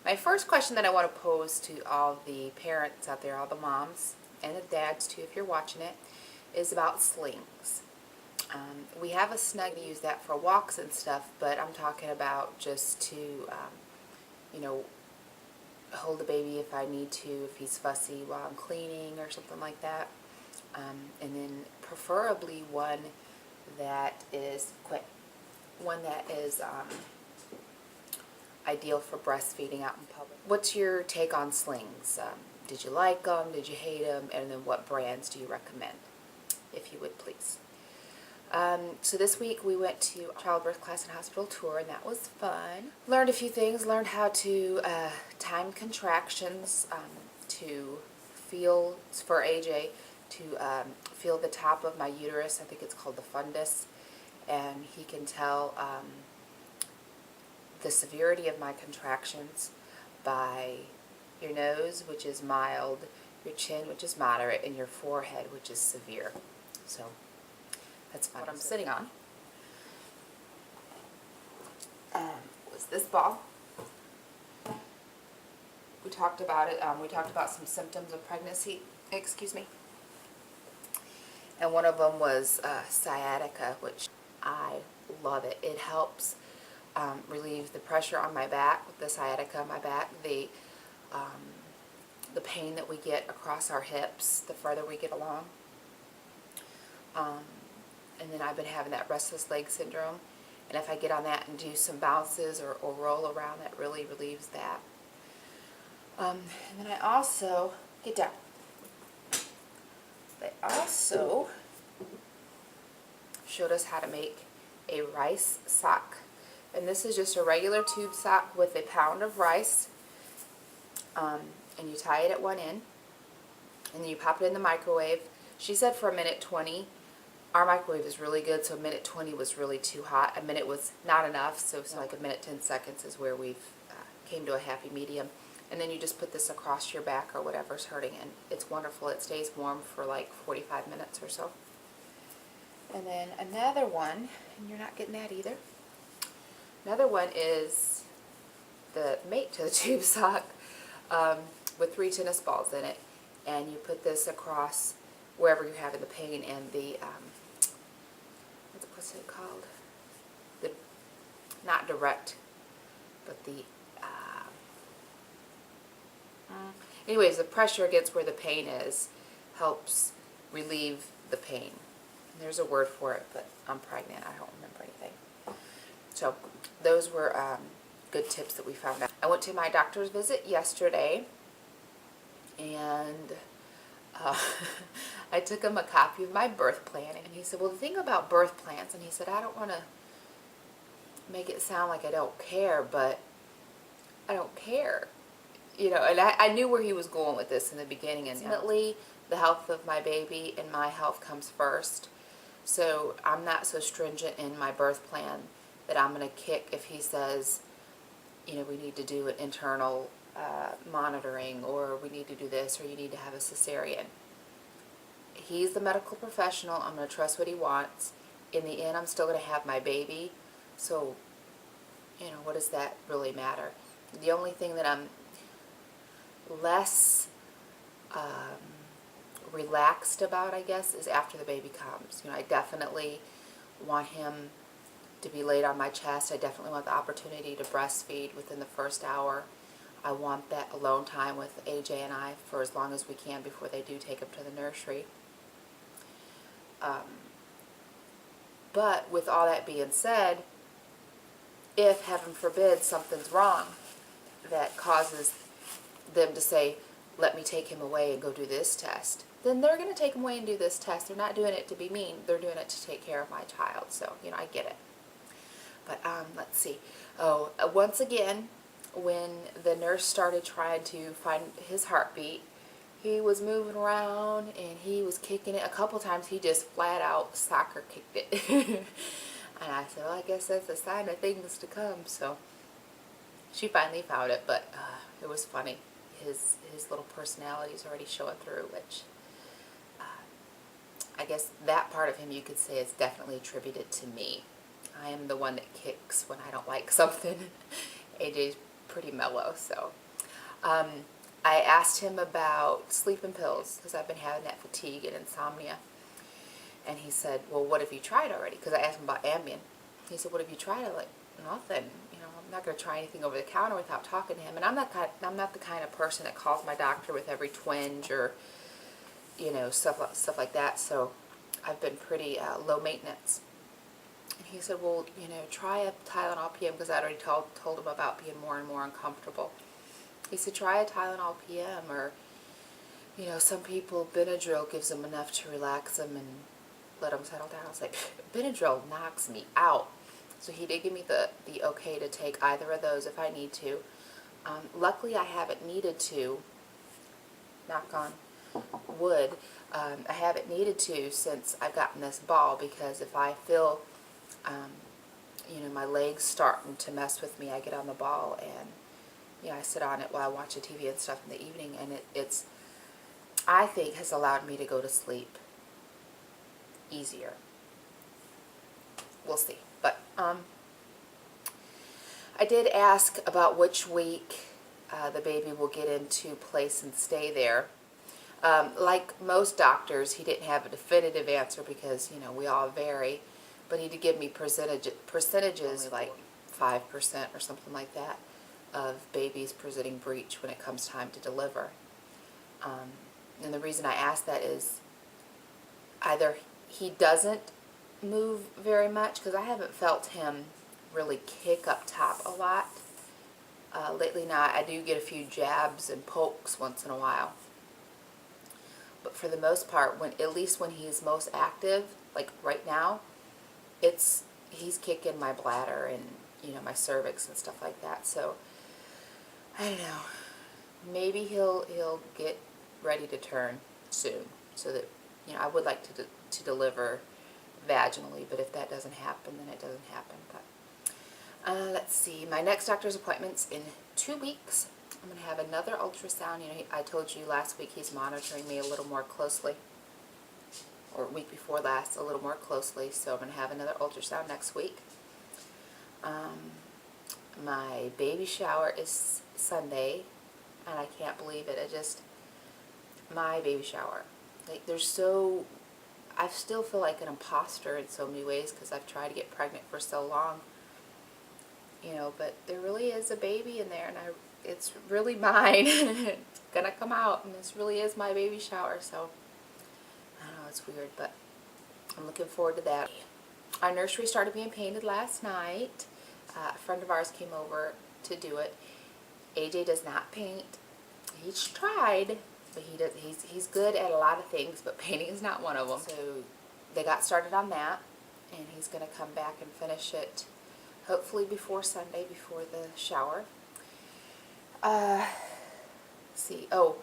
My first question that I want to pose to all the parents out there, all the moms, and the dads too if you're watching it, is about slings. We have a snug to use that for walks and stuff, but I'm talking about just to, you know, hold the baby if I need to, if he's fussy while I'm cleaning or something like that. And then preferably one that is ideal for breastfeeding out in public. What's your take on slings? Did you like them? Did you hate them? And then what brands do you recommend, if you would please? So this week we went to a childbirth class and hospital tour, and that was fun. Learned a few things. Learned how to time contractions, to feel, for AJ, to feel the top of my uterus. I think it's called the fundus. And he can tell the severity of my contractions by your nose, which is mild, your chin, which is moderate, and your forehead, which is severe. So that's what I'm sitting on. Was this ball. We talked about it. We talked about some symptoms of pregnancy. Excuse me. And one of them was sciatica, which I love it. It helps relieve the pressure on my back, the sciatica on my back, the pain that we get across our hips the further we get along. And then I've been having that restless leg syndrome, and if I get on that and do some bounces or roll around, that really relieves that. And then I also, get down. They also showed us how to make a rice sock. And this is just a regular tube sock with a pound of rice. And you tie it at one end. And then you pop it in the microwave. She said for a minute 20. Our microwave is really good, so a minute 20 was really too hot. A minute was not enough, so like a minute 10 seconds is where we've came to a happy medium. And then you just put this across your back or whatever's hurting, and it's wonderful. It stays warm for like 45 minutes or so. And then another one, and you're not getting that either. Another one is the mate to the tube sock with 3 tennis balls in it. And you put this across wherever you're having the pain, and the, what's it called? The, not direct, but the, anyways, the pressure against where the pain is helps relieve the pain. And there's a word for it, but I'm pregnant. I don't remember anything. So those were good tips that we found out. I went to my doctor's visit yesterday, and I took him a copy of my birth plan, and he said, well, the thing about birth plans, and he said, I don't want to make it sound like I don't care, but I don't care. You know, and I knew where he was going with this in the beginning. And ultimately, the health of my baby and my health comes first. So I'm not so stringent in my birth plan that I'm going to kick if he says, you know, we need to do an internal monitoring, or we need to do this, or you need to have a cesarean. He's the medical professional. I'm going to trust what he wants. In the end, I'm still going to have my baby. So, you know, what does that really matter? The only thing that I'm less relaxed about, I guess, is after the baby comes. You know, I definitely want him to be laid on my chest. I definitely want the opportunity to breastfeed within the first hour. I want that alone time with AJ and I for as long as we can before they do take him to the nursery. But with all that being said, if, heaven forbid, something's wrong that causes them to say, let me take him away and go do this test, then they're going to take him away and do this test. They're not doing it to be mean. They're doing it to take care of my child. So, you know, I get it. But let's see. Oh, once again, when the nurse started trying to find his heartbeat, he was moving around and he was kicking it. A couple times he just flat out soccer kicked it. And I said, well, I guess that's a sign of things to come. So she finally found it, but it was funny. His little personality is already showing through, which I guess that part of him you could say is definitely attributed to me. I am the one that kicks when I don't like something. AJ's pretty mellow. So I asked him about sleeping pills because I've been having that fatigue and insomnia. And he said, well, what have you tried already? Because I asked him about Ambien. He said, what have you tried? I'm like, nothing. You know, I'm not going to try anything over the counter without talking to him. And I'm not the kind of person that calls my doctor with every twinge or, you know, stuff like that. So I've been pretty low maintenance. And he said, well, you know, try a Tylenol PM, because I already told him about being more and more uncomfortable. He said, try a Tylenol PM, or, you know, some people, Benadryl gives them enough to relax them and let them settle down. I was like, Benadryl knocks me out. So he did give me the okay to take either of those if I need to. Luckily, I haven't needed to, knock on wood, I haven't needed to since I've gotten this ball, because if I feel, you know, my legs starting to mess with me, I get on the ball and, you know, I sit on it while I watch the TV and stuff in the evening, and it's, I think, has allowed me to go to sleep easier. We'll see. But I did ask about which week the baby will get into place and stay there. Like most doctors, he didn't have a definitive answer because, you know, we all vary. But he did give me percentages, like 5% or something like that, of babies presenting breech when it comes time to deliver. And the reason I ask that is either he doesn't move very much, because I haven't felt him really kick up top a lot. Lately now I do get a few jabs and pokes once in a while. But for the most part, at least when he's most active, like right now, he's kicking my bladder and, you know, my cervix and stuff like that. So I don't know. Maybe he'll get ready to turn soon, so that, you know, I would like to deliver vaginally, but if that doesn't happen, then it doesn't happen. But let's see, my next doctor's appointment's in 2 weeks. I'm going to have another ultrasound. You know, I told you last week he's monitoring me a little more closely, or week before last, a little more closely. So I'm going to have another ultrasound next week. My baby shower is Sunday, and I can't believe it. My baby shower. Like, I still feel like an imposter in so many ways, because I've tried to get pregnant for so long. You know, but there really is a baby in there, and it's really mine. It's gonna come out, and this really is my baby shower. So I don't know, it's weird, but I'm looking forward to that. Our nursery started being painted last night. A friend of ours came over to do it. AJ does not paint. He's tried, but he's good at a lot of things, but painting is not one of them. So they got started on that, and he's gonna come back and finish it hopefully before Sunday, before the shower. See, oh,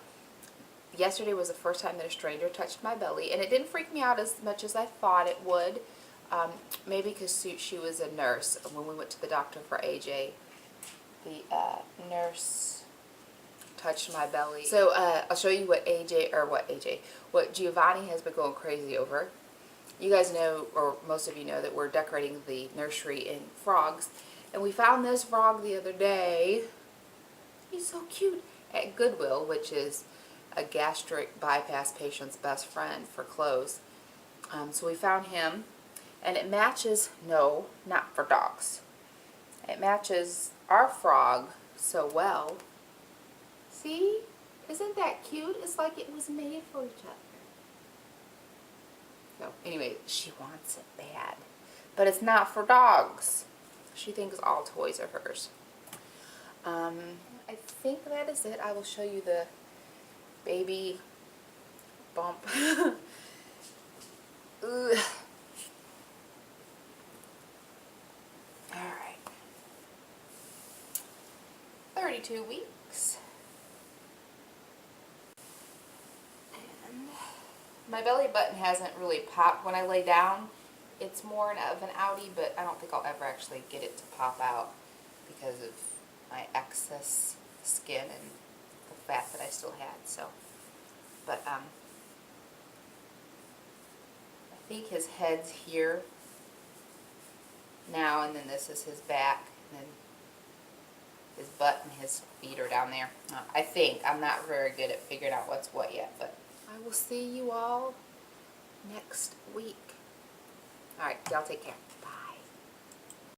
yesterday was the first time that a stranger touched my belly, and it didn't freak me out as much as I thought it would. Maybe because she was a nurse. When we went to the doctor for AJ, the nurse touched my belly. So I'll show you what what Giovanni has been going crazy over. You guys know, or most of you know, that we're decorating the nursery in frogs. And we found this frog the other day. He's so cute. At Goodwill, which is a gastric bypass patient's best friend for clothes. So we found him. And it matches, no, not for dogs. It matches our frog so well. See? Isn't that cute? It's like it was made for each other. So anyway, she wants it bad. But it's not for dogs. She thinks all toys are hers. I think that is it. I will show you the baby bump. Ugh. Alright. 32 weeks. And my belly button hasn't really popped when I lay down. It's more of an outie, but I don't think I'll ever actually get it to pop out because of my excess skin and the fat that I still had. So, but I think his head's here now, and then this is his back, and then his butt and his feet are down there. I think. I'm not very good at figuring out what's what yet, but I will see you all next week. Alright, y'all take care.